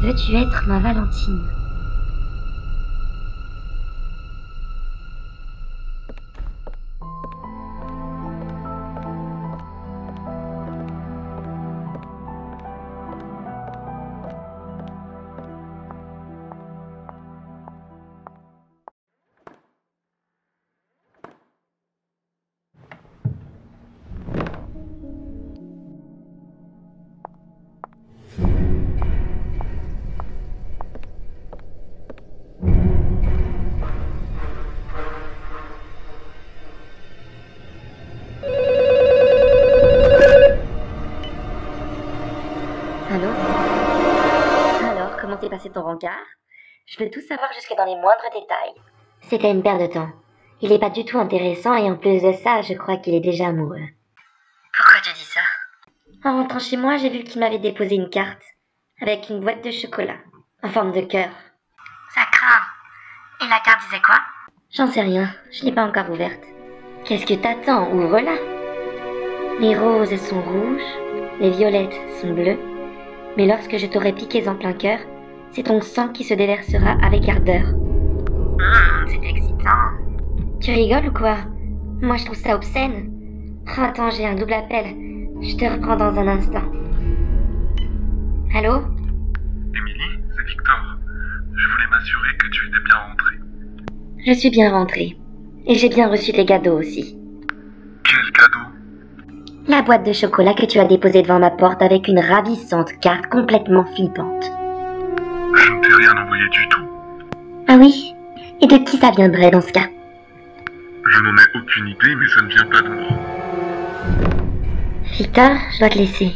veux-tu être ma Valentine? Allô? Alors, comment s'est passé ton rencard? Je veux tout savoir jusque dans les moindres détails. C'était une perte de temps. Il est pas du tout intéressant et en plus de ça, je crois qu'il est déjà amoureux. Pourquoi tu dis ça? En rentrant chez moi, j'ai vu qu'il m'avait déposé une carte avec une boîte de chocolat en forme de cœur. Ça craint. Et la carte disait quoi? J'en sais rien, je l'ai pas encore ouverte. Qu'est-ce que t'attends? Ouvre-la. Les roses sont rouges, les violettes sont bleues, mais lorsque je t'aurai piqué en plein cœur, c'est ton sang qui se déversera avec ardeur. C'est excitant. Tu rigoles ou quoi? Moi je trouve ça obscène. Oh, attends, j'ai un double appel. Je te reprends dans un instant. Allô? Émilie, c'est Victor. Je voulais m'assurer que tu étais bien rentrée. Je suis bien rentrée. Et j'ai bien reçu tes cadeaux aussi. Quel cadeau? La boîte de chocolat que tu as déposée devant ma porte avec une ravissante carte complètement flippante. Je ne t'ai rien envoyé du tout. Ah oui? Et de qui ça viendrait dans ce cas? Je n'en ai aucune idée, mais ça ne vient pas de moi. Victor, je dois te laisser.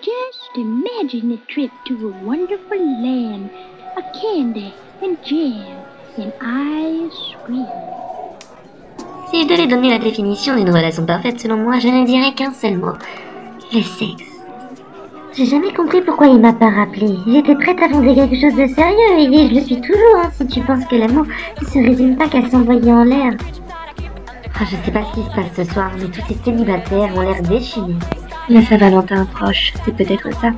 Just imagine a trip to a wonderful land, a candy and jam and ice cream. Si je devais donner la définition d'une relation parfaite selon moi, je ne dirais qu'un seul mot. Le sexe. J'ai jamais compris pourquoi il m'a pas rappelé. J'étais prête à fonder quelque chose de sérieux et je le suis toujours, hein, si tu penses que l'amour ne se résume pas qu'à s'envoyer en l'air. Oh, je sais pas ce qui se passe ce soir, mais tous ces célibataires ont l'air déchaînés. La Saint-Valentin approche, c'est peut-être ça.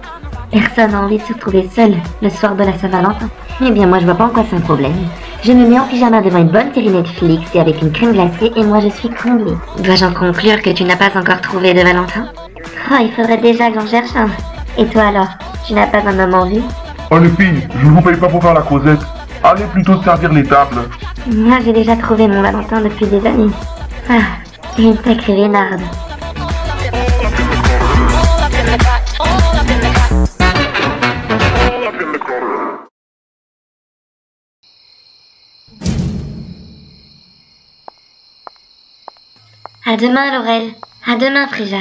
Personne n'a envie de se retrouver seul le soir de la Saint-Valentin. Eh bien moi je vois pas en quoi c'est un problème. Je me mets en pyjama devant une bonne série Netflix et avec une crème glacée et moi je suis comblée. Dois-je en conclure que tu n'as pas encore trouvé de Valentin? Oh, il faudrait déjà que j'en cherche un. Et toi alors, tu n'as pas un homme en vue? Oh les filles, je ne vous paye pas pour faire la causette. Allez plutôt servir les tables. Moi j'ai déjà trouvé mon Valentin depuis des années. Ah, et une sacrée vénarde. À demain, Laurel. À demain, Frija.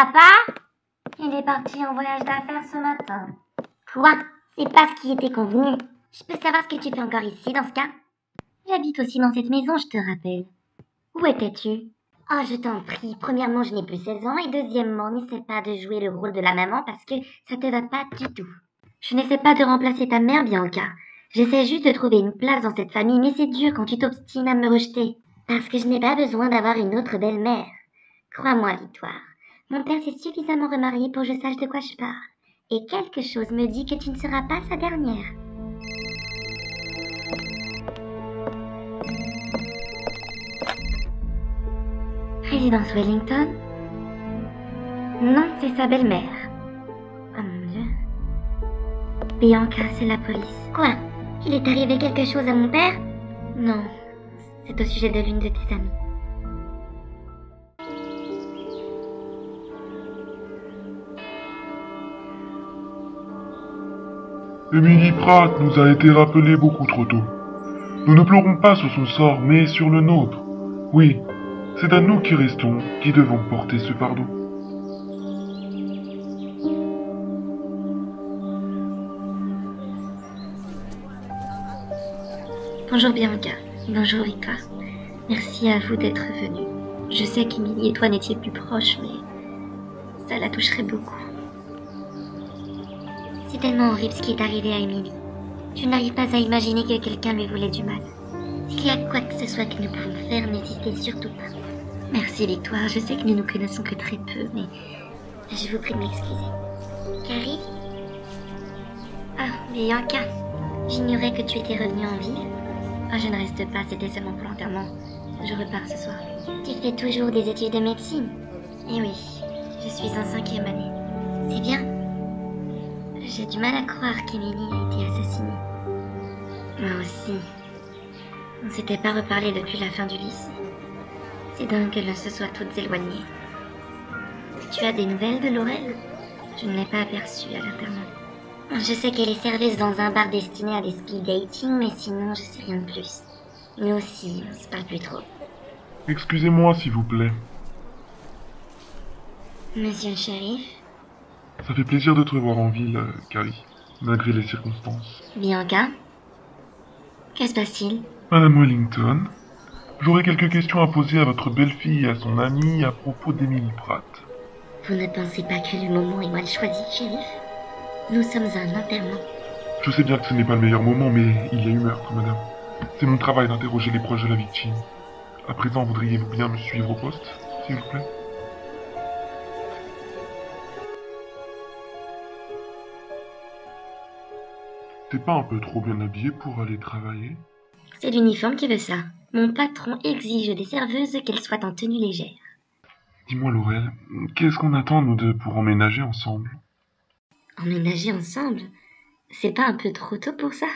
Papa? Il est parti en voyage d'affaires ce matin. Quoi? C'est pas ce qui était convenu. Je peux savoir ce que tu fais encore ici dans ce cas? J'habite aussi dans cette maison, je te rappelle. Où étais-tu? Oh, je t'en prie. Premièrement, je n'ai plus 16 ans et deuxièmement, n'essaie pas de jouer le rôle de la maman parce que ça te va pas du tout. Je n'essaie pas de remplacer ta mère, Bianca. J'essaie juste de trouver une place dans cette famille, mais c'est dur quand tu t'obstines à me rejeter. Parce que je n'ai pas besoin d'avoir une autre belle-mère. Crois-moi, Victoire. Mon père s'est suffisamment remarié pour que je sache de quoi je parle. Et quelque chose me dit que tu ne seras pas sa dernière. Résidence Wellington? Non, c'est sa belle-mère. Oh mon Dieu. Bianca, c'est la police. Quoi? Il est arrivé quelque chose à mon père? Non, c'est au sujet de l'une de tes amies. Emily Pratt nous a été rappelée beaucoup trop tôt. Nous ne pleurons pas sur son sort, mais sur le nôtre. Oui, c'est à nous qui restons, qui devons porter ce fardeau. Bonjour Bianca, bonjour Victoire. Merci à vous d'être venus. Je sais qu'Emily et toi n'étiez plus proches, mais ça la toucherait beaucoup. C'est tellement horrible ce qui est arrivé à Emily. Je n'arrive pas à imaginer que quelqu'un lui voulait du mal. S'il y a quoi que ce soit que nous pouvons faire, n'hésitez surtout pas. Merci Victoire, je sais que nous nous connaissons que très peu, mais je vous prie de m'excuser. Carrie? Ah, Bianca, j'ignorais que tu étais revenue en ville. Oh, je ne reste pas, c'était seulement pour l'enterrement. Je repars ce soir. Tu fais toujours des études de médecine? Eh oui, je suis en 5e année. C'est bien. J'ai du mal à croire qu'Emily a été assassinée. Moi aussi. On ne s'était pas reparlé depuis la fin du lycée. C'est dingue que l'on se soit toutes éloignées. Tu as des nouvelles de Laurel? Je ne l'ai pas aperçue à l'internat. Je sais qu'elle est serveuse dans un bar destiné à des speed dating, mais sinon je sais rien de plus. Nous aussi, on se parle plus trop. Excusez-moi, s'il vous plaît. Monsieur le shérif? Ça fait plaisir de te revoir en ville, Carrie, malgré les circonstances. Bianca? Que se passe-t-il? Madame Wellington, j'aurais quelques questions à poser à votre belle-fille et à son amie à propos d'Emily Pratt. Vous ne pensez pas que le moment est mal choisi, shérif? Nous sommes à un enterrement. Je sais bien que ce n'est pas le meilleur moment, mais il y a eu meurtre, madame. C'est mon travail d'interroger les proches de la victime. À présent, voudriez-vous bien me suivre au poste, s'il vous plaît? T'es pas un peu trop bien habillé pour aller travailler? C'est l'uniforme qui veut ça. Mon patron exige des serveuses qu'elles soient en tenue légère. Dis-moi, Laurel, qu'est-ce qu'on attend, nous deux, pour emménager ensemble? Emménager ensemble? C'est pas un peu trop tôt pour ça?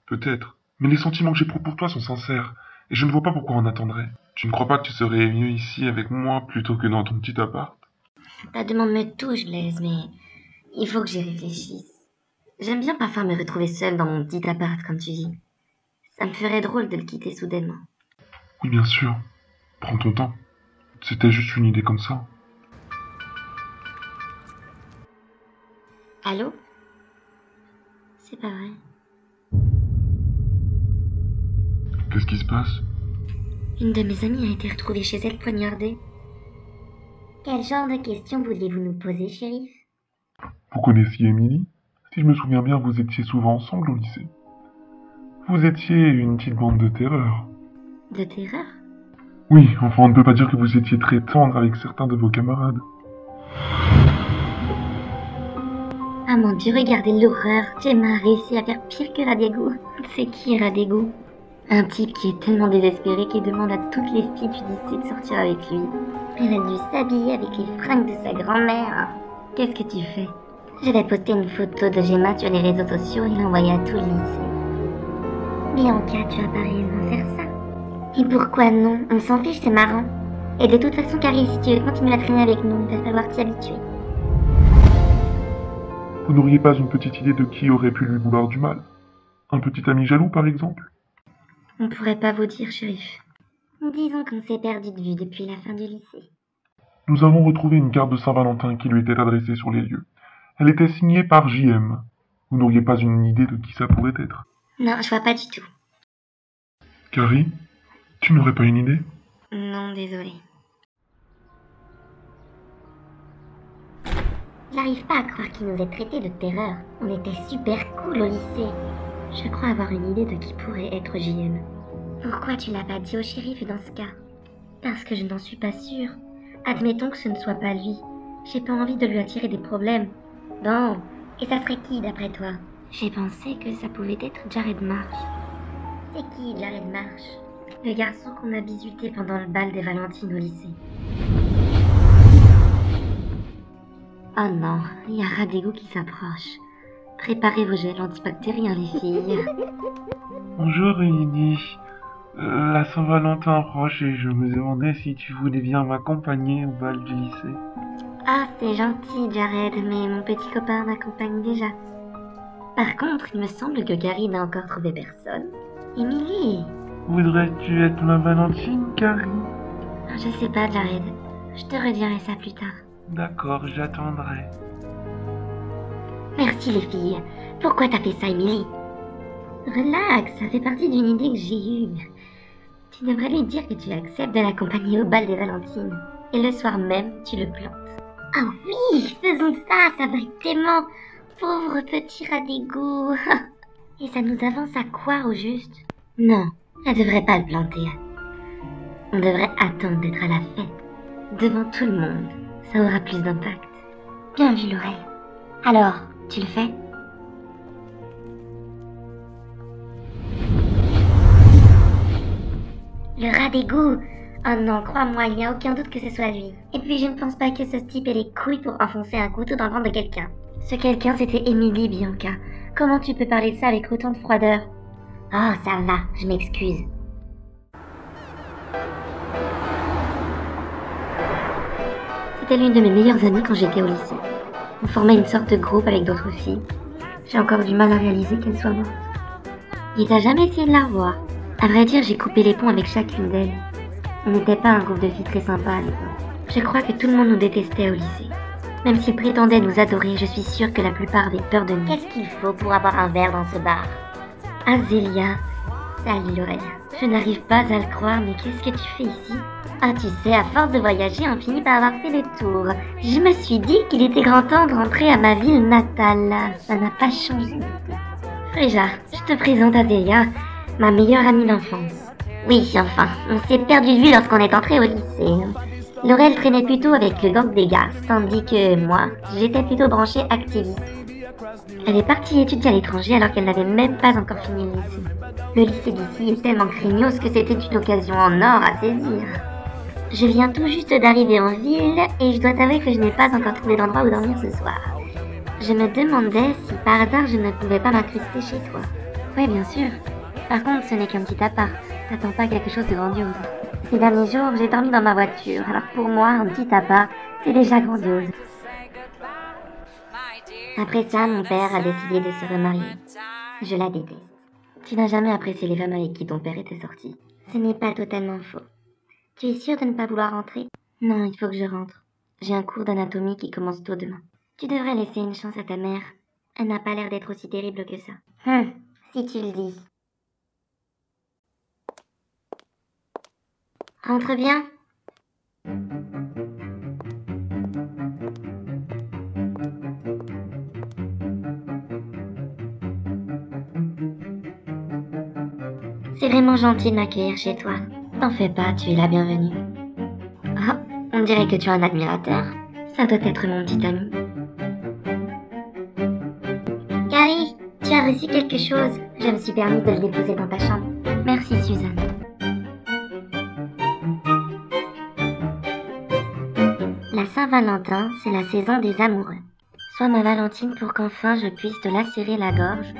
Peut-être, mais les sentiments que j'éprouve pour toi sont sincères, et je ne vois pas pourquoi on attendrait. Tu ne crois pas que tu serais mieux ici avec moi plutôt que dans ton petit appart? Ta demande me touche, Blaise, mais il faut que j'y réfléchisse. J'aime bien parfois me retrouver seule dans mon petit appart, comme tu dis. Ça me ferait drôle de le quitter soudainement. Oui, bien sûr. Prends ton temps. C'était juste une idée comme ça. Allô? C'est pas vrai. Qu'est-ce qui se passe? Une de mes amies a été retrouvée chez elle poignardée. Quel genre de questions vouliez-vous nous poser, shérif? Vous connaissiez Emily? Si je me souviens bien, vous étiez souvent ensemble au lycée. Vous étiez une petite bande de terreur. De terreur? Oui, enfin, on ne peut pas dire que vous étiez très tendre avec certains de vos camarades. Ah mon Dieu, regardez l'horreur. Gemma a réussi à faire pire que Radégou. C'est qui Radégou? Un type qui est tellement désespéré qu'il demande à toutes les filles du lycée de sortir avec lui. Elle a dû s'habiller avec les fringues de sa grand-mère. Qu'est-ce que tu fais? Je vais poster une photo de Gemma sur les réseaux sociaux et l'envoyer à tout le lycée. Bianca, tu vas pas réellement faire ça. Et pourquoi non? On s'en fiche, c'est marrant. Et de toute façon, Carrie, si tu veux continuer à traîner avec nous, il va falloir t'y habituer. Vous n'auriez pas une petite idée de qui aurait pu lui vouloir du mal? Un petit ami jaloux, par exemple? On pourrait pas vous dire, shérif. Disons qu'on s'est perdu de vue depuis la fin du lycée. Nous avons retrouvé une carte de Saint-Valentin qui lui était adressée sur les lieux. Elle était signée par JM. Vous n'auriez pas une idée de qui ça pourrait être? Non, je vois pas du tout. Carrie, tu n'aurais pas une idée? Non, désolée. J'arrive pas à croire qu'il nous ait traités de terreur. On était super cool au lycée. Je crois avoir une idée de qui pourrait être JM. Pourquoi tu l'as pas dit au shérif dans ce cas? Parce que je n'en suis pas sûre. Admettons que ce ne soit pas lui. J'ai pas envie de lui attirer des problèmes. Bon, et ça serait qui d'après toi? J'ai pensé que ça pouvait être Jared Marsh. C'est qui Jared Marsh? Le garçon qu'on a bisuté pendant le bal des Valentines au lycée. Oh non, il y a un rat d'égout qui s'approche. Préparez vos gels antibactériens, les filles. Bonjour Emily. La Saint-Valentin approche et je me demandais si tu voulais bien m'accompagner au bal du lycée. Ah, c'est gentil, Jared, mais mon petit copain m'accompagne déjà. Par contre, il me semble que Carrie n'a encore trouvé personne. Emily! Voudrais-tu être ma Valentine, Carrie? Je sais pas, Jared. Je te redirai ça plus tard. D'accord, j'attendrai. Merci, les filles. Pourquoi t'as fait ça, Emily? Relax, ça fait partie d'une idée que j'ai eue. Tu devrais lui dire que tu acceptes de l'accompagner au bal des Valentines. Et le soir même, tu le plantes. Ah oui, faisons ça, ça va être tellement... Pauvre petit rat d'égout. Et ça nous avance à quoi, au juste? Non, on ne devrait pas le planter. On devrait attendre d'être à la fête. Devant tout le monde. Ça aura plus d'impact. Bien vu, l'oreille. Alors, tu le fais? Le rat d'égout! Oh non, crois-moi, il n'y a aucun doute que ce soit lui. Et puis je ne pense pas que ce type ait les couilles pour enfoncer un couteau dans le ventre de quelqu'un. Ce quelqu'un, c'était Emily, Bianca. Comment tu peux parler de ça avec autant de froideur? Oh, ça va, je m'excuse. C'était l'une de mes meilleures amies quand j'étais au lycée. On formait une sorte de groupe avec d'autres filles. J'ai encore du mal à réaliser qu'elle soit morte. Et t'as jamais essayé de la revoir? À vrai dire, j'ai coupé les ponts avec chacune d'elles. On n'était pas un groupe de filles très sympa à l'époque. Je crois que tout le monde nous détestait au lycée. Même s'ils prétendaient nous adorer, je suis sûre que la plupart avaient peur de nous. Qu'est-ce qu'il faut pour avoir un verre dans ce bar? Azélia, salut Laurel. Je n'arrive pas à le croire, mais qu'est-ce que tu fais ici? Ah, tu sais, à force de voyager, on finit par avoir fait le tour. Je me suis dit qu'il était grand temps de rentrer à ma ville natale. Ça n'a pas changé. Fréja, je te présente Azélia, ma meilleure amie d'enfance. Oui, enfin, on s'est perdu de vue lorsqu'on est entré au lycée. Laurel traînait plutôt avec le gang des gars, tandis que moi, j'étais plutôt branchée activiste. Elle est partie étudier à l'étranger alors qu'elle n'avait même pas encore fini le lycée. Le lycée d'ici est tellement craignos que c'était une occasion en or à saisir. Je viens tout juste d'arriver en ville et je dois t'avouer que je n'ai pas encore trouvé d'endroit où dormir ce soir. Je me demandais si par hasard je ne pouvais pas m'incruster chez toi. Oui, bien sûr. Par contre, ce n'est qu'un petit appart. T'attends pas quelque chose de grandiose. Ces derniers jours, j'ai dormi dans ma voiture, alors pour moi, un petit appart, c'est déjà grandiose. Après ça, mon père a décidé de se remarier. Je la déteste. Tu n'as jamais apprécié les femmes avec qui ton père était sorti. Ce n'est pas totalement faux. Tu es sûre de ne pas vouloir rentrer? Non, il faut que je rentre. J'ai un cours d'anatomie qui commence tôt demain. Tu devrais laisser une chance à ta mère. Elle n'a pas l'air d'être aussi terrible que ça. Si tu le dis. Rentre bien. C'est vraiment gentil de m'accueillir chez toi. T'en fais pas, tu es la bienvenue. Ah, on dirait que tu as un admirateur. Ça doit être mon petit ami. Carrie, tu as reçu quelque chose. Je me suis permise de le déposer dans ta chambre. Merci, Suzanne. La Saint-Valentin, c'est la saison des amoureux. Sois ma Valentine pour qu'enfin je puisse te lacérer la gorge.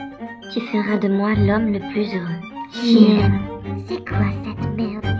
Tu feras de moi l'homme le plus heureux. JM, c'est quoi cette merde?